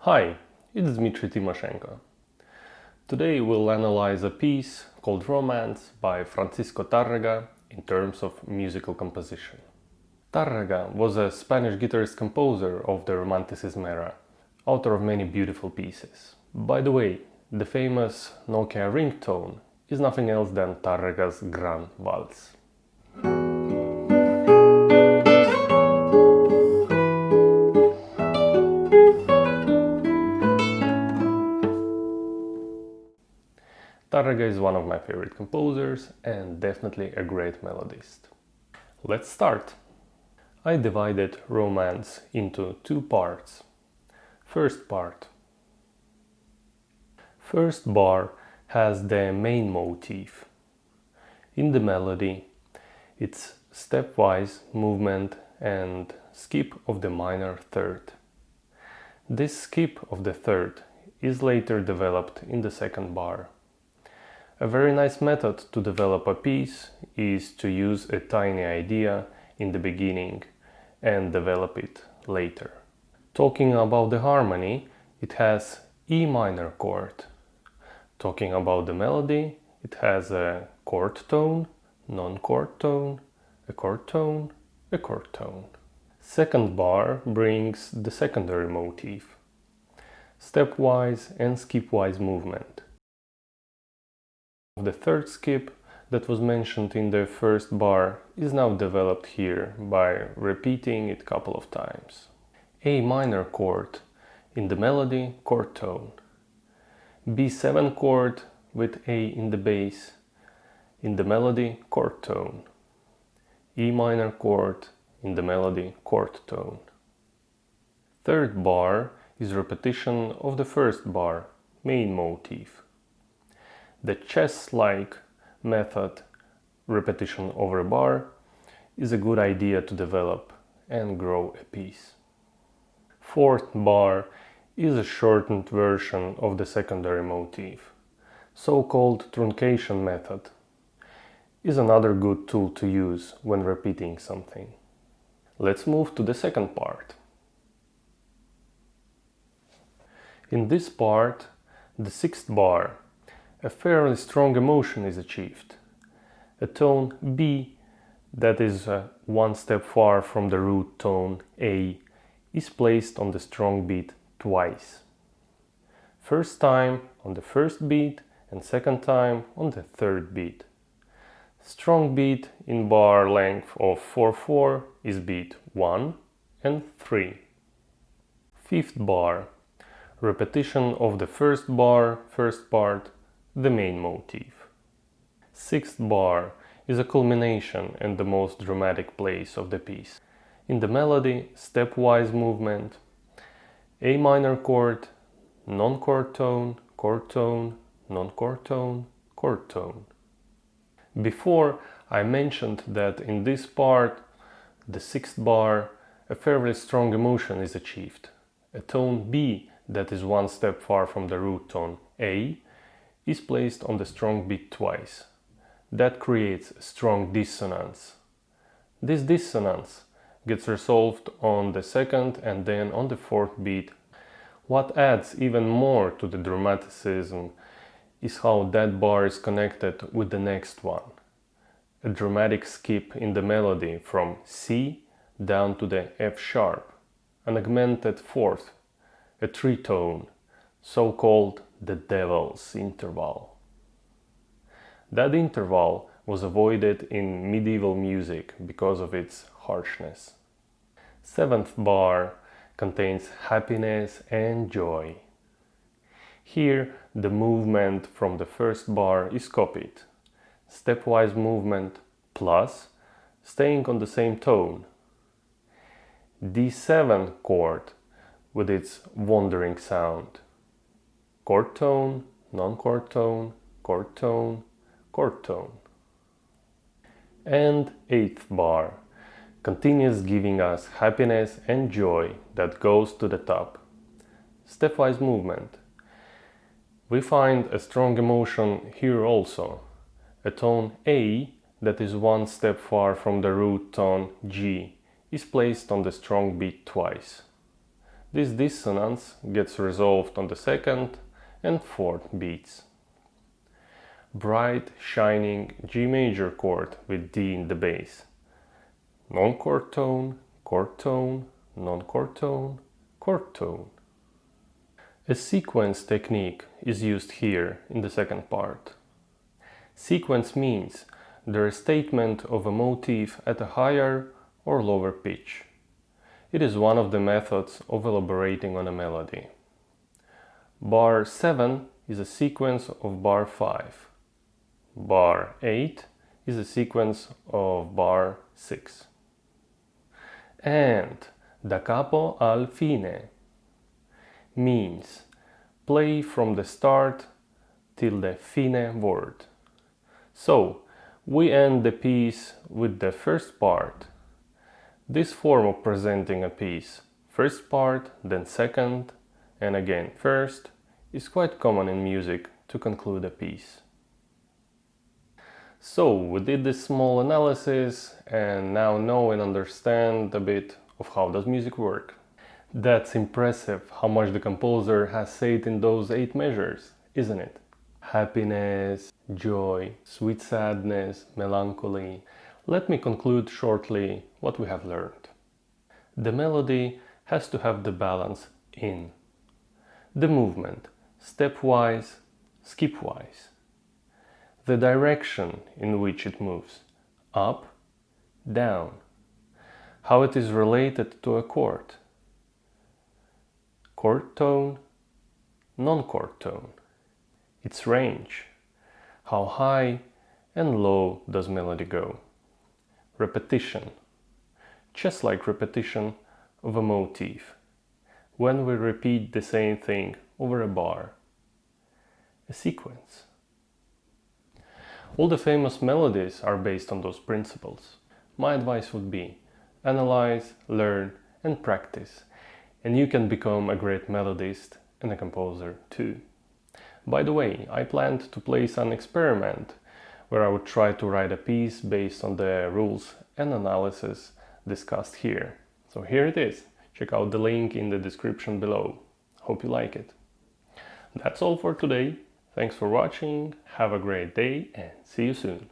Hi, it's Dmitry Timoshenko. Today we'll analyze a piece called Romance by Francisco Tarrega in terms of musical composition. Tarrega was a Spanish guitarist-composer of the Romanticism era, author of many beautiful pieces. By the way, the famous Nokia ringtone is nothing else than Tarrega's Gran Vals. Tarrega is one of my favorite composers and definitely a great melodist. Let's start! I divided Romance into two parts. First part. First bar has the main motif. In the melody, it's stepwise movement and skip of the minor third. This skip of the third is later developed in the second bar. A very nice method to develop a piece is to use a tiny idea in the beginning and develop it later. Talking about the harmony, it has E minor chord. Talking about the melody, it has a chord tone, non-chord tone, a chord tone, a chord tone. Second bar brings the secondary motif, stepwise and skipwise movement. The third skip that was mentioned in the first bar is now developed here by repeating it a couple of times. A minor chord in the melody, chord tone. B7 chord with A in the bass, in the melody, chord tone. E minor chord in the melody, chord tone. Third bar is repetition of the first bar, main motif. The chess-like method, repetition over a bar, is a good idea to develop and grow a piece. Fourth bar is a shortened version of the secondary motif. So-called truncation method is another good tool to use when repeating something. Let's move to the second part. In this part, the sixth bar, a fairly strong emotion is achieved. A tone B that is one step far from the root tone A is placed on the strong beat twice. First time on the first beat and second time on the third beat. Strong beat in bar length of 4/4 is beat 1 and 3. Fifth bar, repetition of the first bar, first part, the main motif. Sixth bar is a culmination and the most dramatic place of the piece. In the melody, stepwise movement, A minor chord, non-chord tone, chord tone, non-chord tone, chord tone. Before I mentioned that in this part, the sixth bar, a fairly strong emotion is achieved. A tone B that is one step far from the root tone A is placed on the strong beat twice. That creates a strong dissonance. This dissonance gets resolved on the second and then on the fourth beat. What adds even more to the dramaticism is how that bar is connected with the next one. A dramatic skip in the melody from C down to the F sharp, an augmented fourth, a tritone, so-called the devil's interval. That interval was avoided in medieval music because of its harshness. Seventh bar contains happiness and joy. Here the movement from the first bar is copied. Stepwise movement plus staying on the same tone. D7 chord with its wandering sound. Chord tone, non-chord tone, chord tone, chord tone. And eighth bar continues giving us happiness and joy that goes to the top. Stepwise movement. We find a strong emotion here also. A tone A that is one step far from the root tone G is placed on the strong beat twice. This dissonance gets resolved on the second and fourth beats. Bright, shining G major chord with D in the bass. Non-chord tone, chord tone, non-chord tone, chord tone. A sequence technique is used here in the second part. Sequence means the restatement of a motif at a higher or lower pitch. It is one of the methods of elaborating on a melody. Bar 7 is a sequence of bar 5. Bar 8 is a sequence of bar 6. And da capo al fine means play from the start till the fine word. So, we end the piece with the first part. This form of presenting a piece, first part, then second, and again first, is quite common in music to conclude a piece. So, we did this small analysis and now know and understand a bit of how does music work. That's impressive how much the composer has said in those 8 measures, isn't it? Happiness, joy, sweet sadness, melancholy. Let me conclude shortly what we have learned. The melody has to have the balance in. The movement, stepwise, skipwise. The direction in which it moves, up, down. How it is related to a chord. Chord tone, non-chord tone. Its range. How high and low does melody go? Repetition. Just like repetition of a motif. When we repeat the same thing over a bar. A sequence. All the famous melodies are based on those principles. My advice would be analyze, learn and practice. And you can become a great melodist and a composer too. By the way, I planned to place an experiment where I would try to write a piece based on the rules and analysis discussed here. So here it is. Check out the link in the description below. Hope you like it. That's all for today. Thanks for watching, have a great day and see you soon.